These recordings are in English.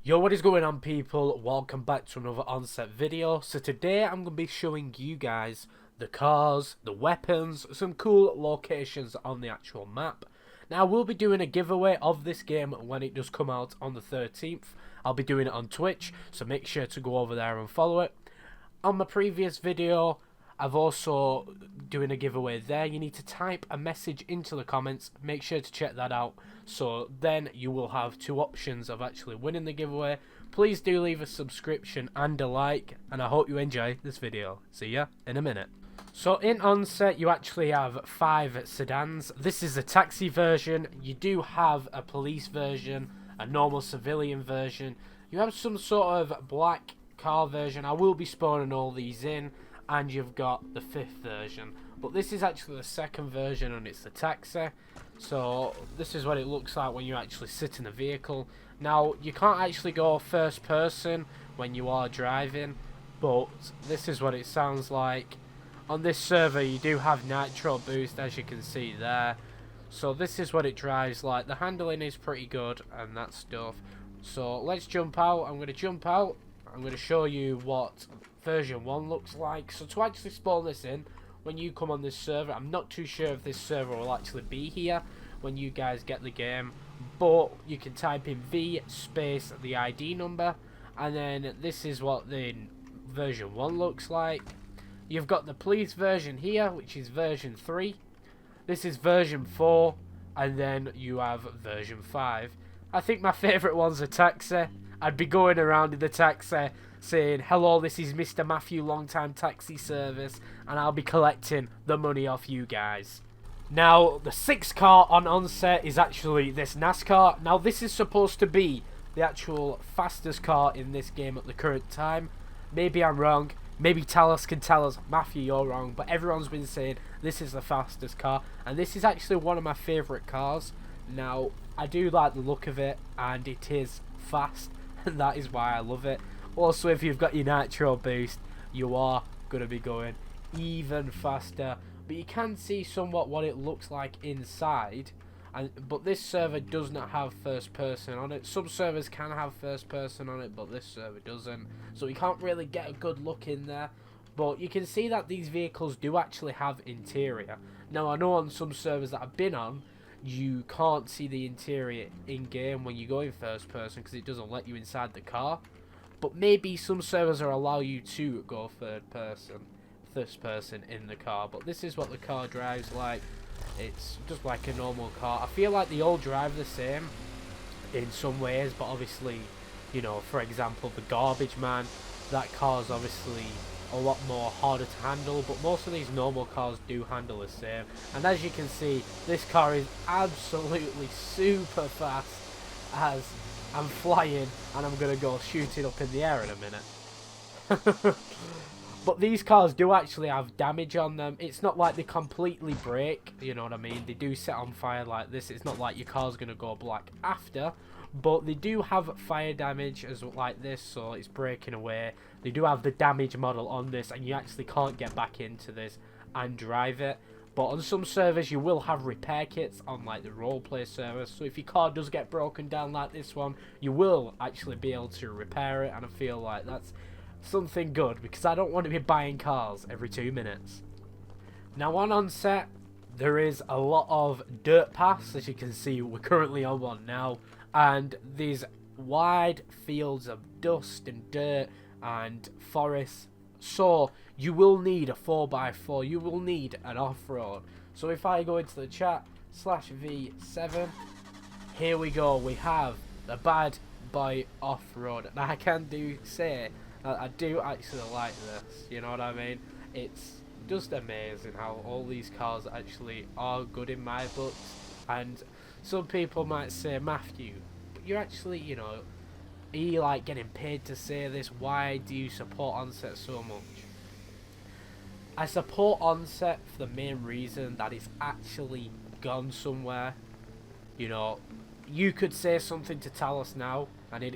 Yo, what is going on, people? Welcome back to another Onset video. So today I'm going to be showing you guys the cars, the weapons, some cool locations on the actual map. Now we'll be doing a giveaway of this game when it does come out on the 13th. I'll be doing it on Twitch, so make sure to go over there and follow it. On my previous video, I've also doing a giveaway there. You need to type a message into the comments. Make sure to check that out. So then you will have two options of actually winning the giveaway. Please do leave a subscription and a like, and I hope you enjoy this video. See ya in a minute. So in Onset you actually have 5 sedans. This is a taxi version. You do have a police version, a normal civilian version. You have some sort of black car version. I will be spawning all these in. And you've got the 5th version, but this is actually the 2nd version, and it's the taxi. So this is what it looks like when you actually sit in the vehicle. Now you can't actually go first person when you are driving, but this is what it sounds like. On this server you do have nitro boost, as you can see there. So this is what it drives like. The handling is pretty good and that stuff. So let's jump out. I'm going to jump out. I'm going to show you what version 1 looks like. So to actually spawn this in, when you come on this server, I'm not too sure if this server will actually be here when you guys get the game, but you can type in V space the ID number, and then this is what the version 1 looks like. You've got the police version here, which is version 3. This is version 4, and then you have version 5. I think my favourite one's a taxi. I'd be going around in the taxi saying, hello, this is Mr. Matthew, Longtime Taxi Service, and I'll be collecting the money off you guys. Now, the 6th car on Onset is actually this NASCAR. Now, this is supposed to be the actual fastest car in this game at the current time. Maybe I'm wrong. Maybe Talos can tell us, Matthew, you're wrong. But everyone's been saying this is the fastest car, and this is actually one of my favourite cars. Now, I do like the look of it, and it is fast, and that is why I love it. Also, if you've got your nitro boost, you are going to be going even faster. But you can see somewhat what it looks like inside. But this server does not have first person on it. Some servers can have first person on it, but this server doesn't. So you can't really get a good look in there. But you can see that these vehicles do actually have interior. Now, I know on some servers that I've been on, you can't see the interior in-game when you go in first person because it doesn't let you inside the car. But maybe some servers are allow you to go first person in the car. But this is what the car drives like. It's just like a normal car. I feel like they all drive the same in some ways, but obviously, you know, for example, the garbage man, that car's obviously a lot more harder to handle, but most of these normal cars do handle the same. And as you can see, this car is absolutely super fast, as I'm flying and I'm gonna go shoot it up in the air in a minute. But these cars do actually have damage on them. It's not like they completely break, you know what I mean? They do set on fire like this. It's not like your car's gonna go black after, but they do have fire damage as like this, so it's breaking away. They do have the damage model on this, and you actually can't get back into this and drive it. But on some servers you will have repair kits on like the roleplay servers, so if your car does get broken down like this one, you will actually be able to repair it, and I feel like that's something good because I don't want to be buying cars every 2 minutes. Now on Onset there is a lot of dirt paths, as you can see we're currently on one now, and these wide fields of dust and dirt and forests. So you will need a 4x4, you will need an off-road. So if I go into the chat /V7, here we go, we have the bad boy off-road. Now I can do say I do actually like this, you know what I mean? It's just amazing how all these cars actually are good in my books. And some people might say, Matthew, but you're actually, you know, are you like getting paid to say this? Why do you support Onset so much? I support Onset for the main reason that it's actually gone somewhere. You know, you could say something to Talos now and it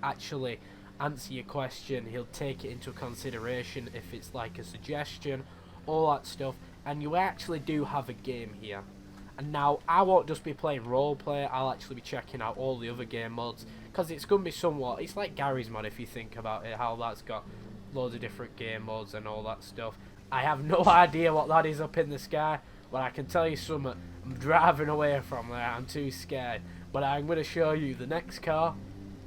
actually answer your question. He'll take it into consideration if it's like a suggestion, all that stuff, and you actually do have a game here. And now I won't just be playing roleplay, I'll actually be checking out all the other game mods, because it's going to be somewhat, it's like Gary's mod if you think about it, how that's got loads of different game modes and all that stuff. I have no idea what that is up in the sky, but I can tell you something, I'm driving away from there, I'm too scared. But I'm going to show you the next car,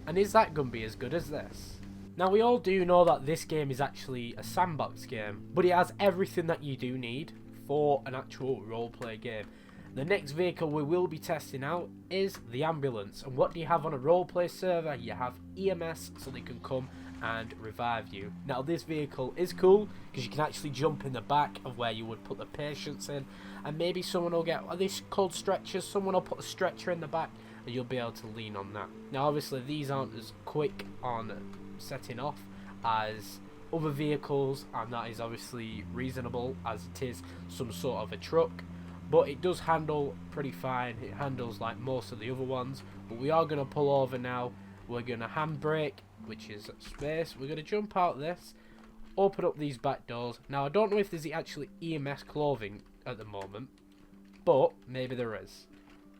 and is that going to be as good as this? Now we all do know that this game is actually a sandbox game, but it has everything that you do need for an actual roleplay game. The next vehicle we will be testing out is the ambulance, and what do you have on a roleplay server? You have EMS, so they can come and revive you. Now this vehicle is cool because you can actually jump in the back of where you would put the patients in, and maybe someone will get, are these called stretchers? Someone will put a stretcher in the back and you'll be able to lean on that. Now obviously these aren't as quick on setting off as other vehicles, and that is obviously reasonable as it is some sort of a truck, but it does handle pretty fine. It handles like most of the other ones. But we are going to pull over now. We're going to handbrake, which is space. We're going to jump out this, open up these back doors. Now I don't know if there's actually EMS clothing at the moment, but maybe there is.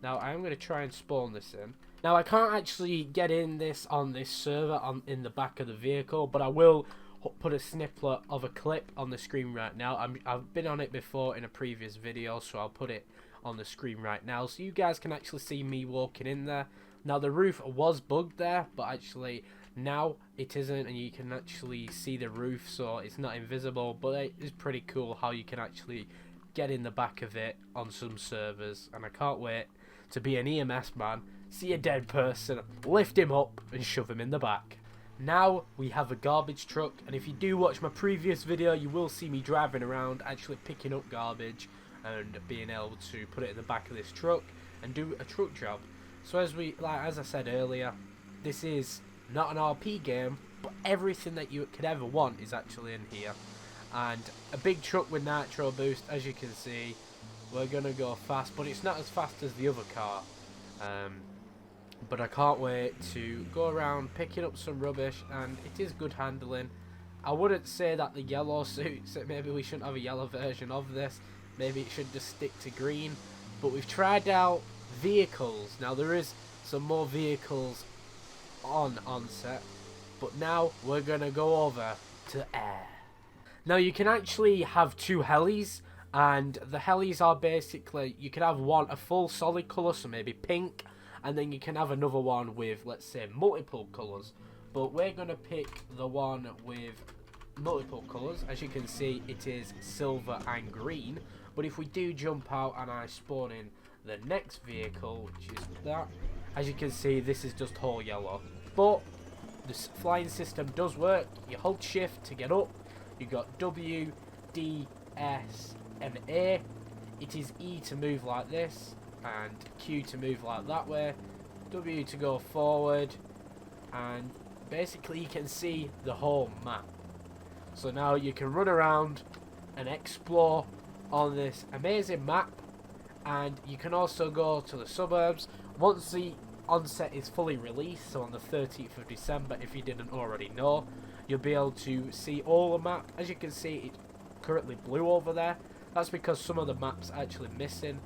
Now I'm going to try and spawn this in. Now I can't actually get in this on this server in the back of the vehicle, but I will put a snippet of a clip on the screen right now. I've been on it before in a previous video, so I'll put it on the screen right now so you guys can actually see me walking in there. Now the roof was bugged there, but actually now it isn't, and you can actually see the roof, so it's not invisible. But it is pretty cool how you can actually get in the back of it on some servers, and I can't wait to be an EMS man, see a dead person, lift him up and shove him in the back. Now we have a garbage truck, and if you do watch my previous video you will see me driving around actually picking up garbage and being able to put it in the back of this truck and do a truck job. So as I said earlier, this is not an RP game, but everything that you could ever want is actually in here. And a big truck with nitro boost, as you can see. We're going to go fast, but it's not as fast as the other car. But I can't wait to go around picking up some rubbish, and it is good handling. I wouldn't say that the yellow suits, maybe we shouldn't have a yellow version of this. Maybe it should just stick to green. But we've tried out vehicles. Now there is some more vehicles on Onset, but now we're going to go over to air. Now you can actually have two helis. And the helis are basically, you can have one a full solid colour, so maybe pink, and then you can have another one with, let's say, multiple colours. But we're going to pick the one with multiple colours. As you can see, it is silver and green. But if we do jump out and I spawn in the next vehicle, which is that, as you can see, this is just whole yellow. But the flying system does work. You hold shift to get up. You got W, D, S, and A. It is E to move like this, and Q to move like that way, W to go forward, and basically you can see the whole map. So now you can run around and explore on this amazing map, and you can also go to the suburbs once the Onset is fully released. So on the 13th of December, if you didn't already know, you'll be able to see all the map. As you can see, it's currently blue over there. That's because some of the maps are actually missing,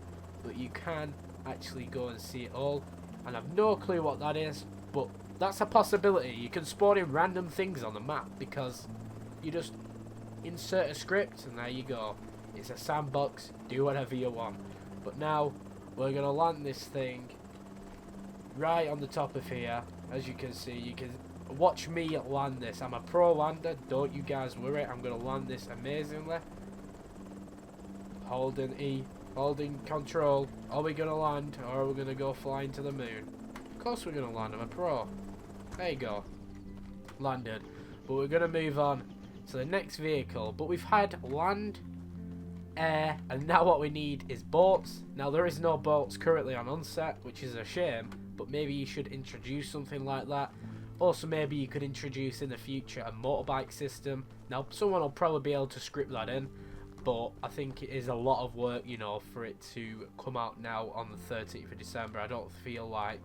but you can actually go and see it all. And I've no clue what that is, but that's a possibility. You can spawn in random things on the map because you just insert a script and there you go. It's a sandbox, do whatever you want. But now we're going to land this thing right on the top of here. As you can see, you can watch me land this. I'm a pro lander, don't you guys worry. I'm going to land this amazingly. Holding E, holding control. Are we going to land, or are we going to go flying to the moon? Of course we're going to land, I'm a pro. There you go. Landed. But we're going to move on to the next vehicle. But we've had land, air, and now what we need is boats. Now there is no boats currently on Onset, which is a shame, but maybe you should introduce something like that. Also maybe you could introduce in the future a motorbike system. Now someone will probably be able to script that in, but I think it is a lot of work, you know, for it to come out now on the 13th of December. I don't feel like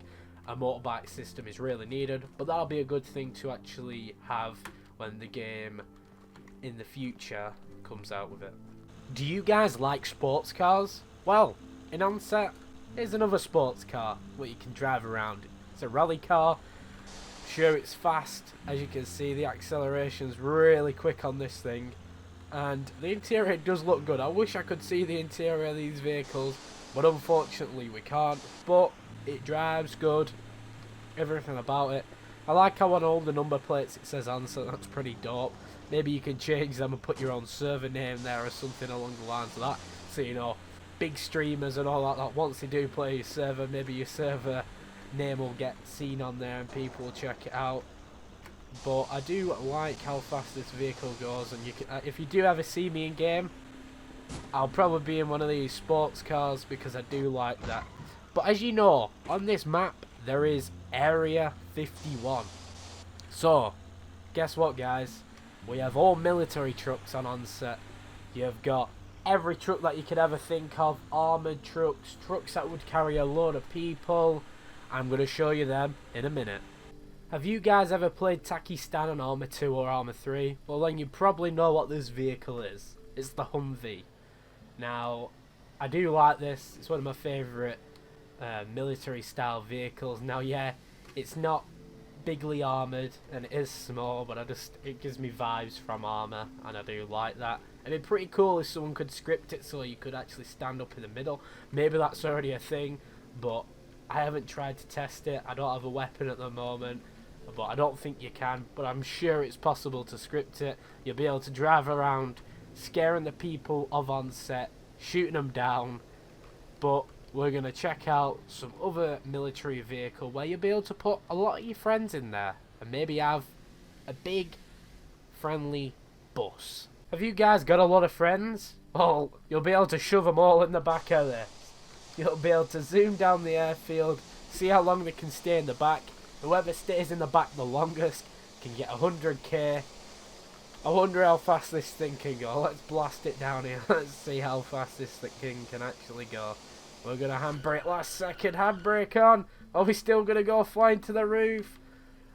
a motorbike system is really needed, but that'll be a good thing to actually have when the game in the future comes out with it. Do you guys like sports cars? Well, in Onset, here's another sports car where you can drive around. It's a rally car. Sure, it's fast. As you can see, the acceleration's really quick on this thing. And the interior does look good. I wish I could see the interior of these vehicles, but unfortunately we can't. But it drives good. Everything about it. I like how on all the number plates it says Onset. That's pretty dope. Maybe you can change them and put your own server name there or something along the lines of that. So, you know, big streamers and all that, once they do play your server, maybe your server name will get seen on there and people will check it out. But I do like how fast this vehicle goes, and you can, if you do ever see me in game, I'll probably be in one of these sports cars because I do like that. But as you know, on this map there is Area 51. So, guess what, guys? We have all military trucks on Onset. You've got every truck that you could ever think of, armoured trucks, trucks that would carry a load of people. I'm going to show you them in a minute. Have you guys ever played Takistan on Arma 2 or Arma 3? Well, then you probably know what this vehicle is. It's the Humvee. Now, I do like this. It's one of my favourite military style vehicles. Now, yeah, it's not bigly armoured and it is small, but it gives me vibes from Arma, and I do like that. It'd be pretty cool if someone could script it so you could actually stand up in the middle. Maybe that's already a thing, but I haven't tried to test it. I don't have a weapon at the moment, but I don't think you can. But I'm sure it's possible to script it. You'll be able to drive around, scaring the people of Onset, shooting them down. But we're going to check out some other military vehicle where you'll be able to put a lot of your friends in there and maybe have a big, friendly bus. Have you guys got a lot of friends? Well, you'll be able to shove them all in the back of this. You'll be able to zoom down the airfield, see how long they can stay in the back. Whoever stays in the back the longest can get 100k. I wonder how fast this thing can go. Let's blast it down here. Let's see how fast this thing can actually go. We're going to handbrake last second. Handbrake on. Are we still going to go flying to the roof?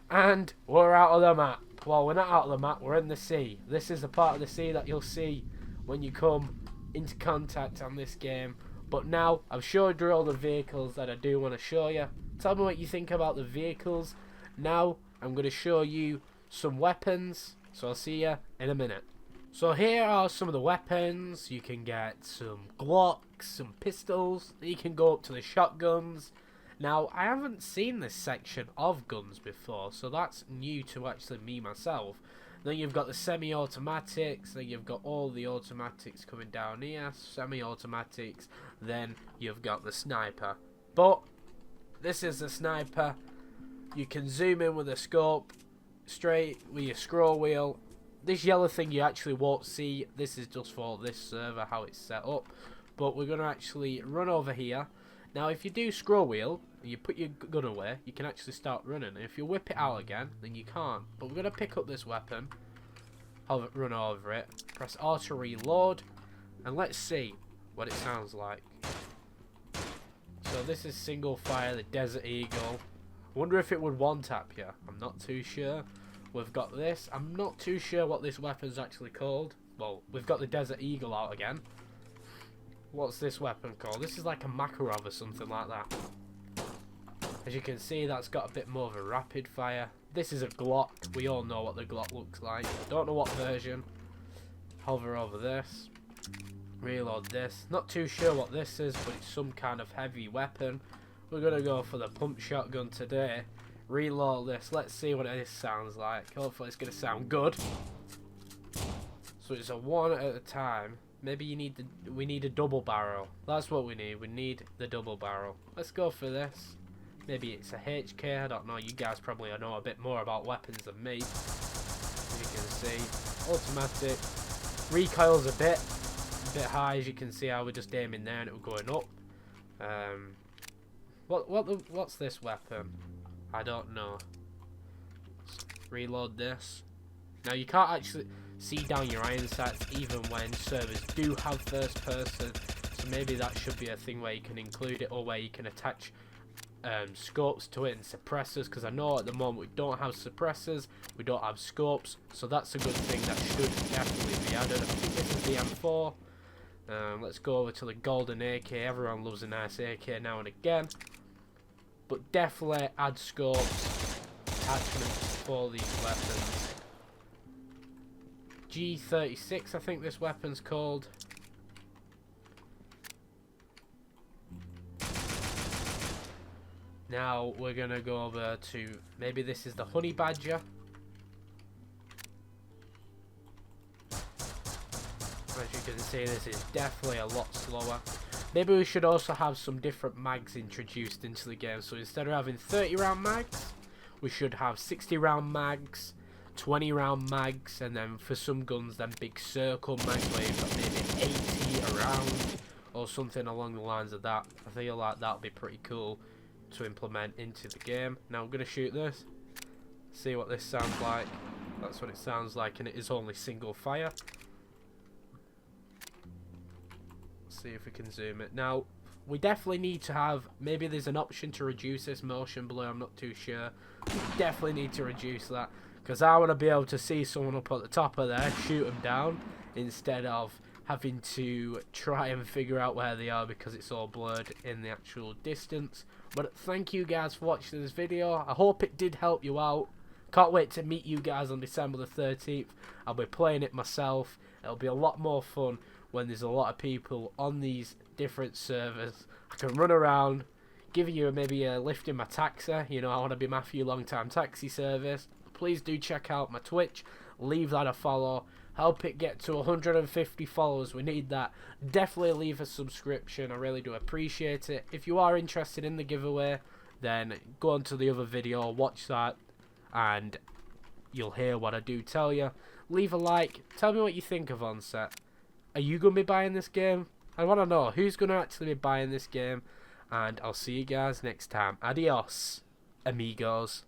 And we're out of the map. Well, we're not out of the map. We're in the sea. This is the part of the sea that you'll see when you come into contact on this game. But now, I've showed you all the vehicles that I do want to show you. Tell me what you think about the vehicles. Now, I'm going to show you some weapons. So I'll see you in a minute. So here are some of the weapons. You can get some Glocks, some pistols. You can go up to the shotguns. Now, I haven't seen this section of guns before, so that's new to actually me myself. Then you've got the semi-automatics, then you've got all the automatics coming down here, semi-automatics, then you've got the sniper. But this is the sniper. You can zoom in with a scope, straight with your scroll wheel. This yellow thing you actually won't see. This is just for this server, how it's set up. But we're going to actually run over here. Now, if you do scroll wheel, and you put your gun away, you can actually start running. And if you whip it out again, then you can't. But we're going to pick up this weapon, run over it, press auto reload, and let's see what it sounds like. So this is single fire, the Desert Eagle. I wonder if it would one-tap you. I'm not too sure. We've got this. I'm not too sure what this weapon's actually called. Well, we've got the Desert Eagle out again. What's this weapon called? This is like a Makarov or something like that. As you can see, that's got a bit more of a rapid fire. This is a Glock. We all know what the Glock looks like. Don't know what version. Hover over this. Reload this. Not too sure what this is, but it's some kind of heavy weapon. We're going to go for the pump shotgun today. Reload this. Let's see what this sounds like. Hopefully it's going to sound good. So it's a one at a time. Maybe we need a double barrel. That's what we need. We need the double barrel. Let's go for this. Maybe it's a HK. I don't know. You guys probably know a bit more about weapons than me. As you can see, automatic. Recoil's a bit high. As you can see, I was just aiming there and it was going up. What's this weapon? I don't know. Let's reload this. Now you can't actually see down your iron sights even when servers do have first person, so maybe that should be a thing where you can include it, or where you can attach scopes to it and suppressors, because I know at the moment we don't have suppressors, we don't have scopes, so that's a good thing that should definitely be added. I think this is the M4. Let's go over to the golden AK. Everyone loves a nice AK now and again, but definitely add scopes attachments for these weapons. G36, I think this weapon's called. Now we're gonna go over to, maybe this is the honey badger. As you can see, this is definitely a lot slower. Maybe we should also have some different mags introduced into the game. So instead of having 30 round mags, we should have 60 round mags, 20 round mags, and then for some guns then big circle mags where you've got maybe 80 around or something along the lines of that. I feel like that would be pretty cool to implement into the game. Now I'm going to shoot this, see what this sounds like. That's what it sounds like, and it is only single fire. See if we can zoom it. Now we definitely need to have, maybe there's an option to reduce this motion blur, I'm not too sure. We definitely need to reduce that, because I want to be able to see someone up at the top of there, shoot them down, instead of having to try and figure out where they are because it's all blurred in the actual distance. But thank you guys for watching this video. I hope it did help you out. Can't wait to meet you guys on December the 13th. I'll be playing it myself. It'll be a lot more fun when there's a lot of people on these different servers. I can run around, give you maybe a lift in my taxi. You know, I want to be Matthew Longtime Taxi Service. Please do check out my Twitch. Leave that a follow. Help it get to 150 followers. We need that. Definitely leave a subscription. I really do appreciate it. If you are interested in the giveaway, then go on to the other video, watch that, and you'll hear what I do tell you. Leave a like. Tell me what you think of Onset. Are you going to be buying this game? I want to know who's going to actually be buying this game. And I'll see you guys next time. Adios, amigos.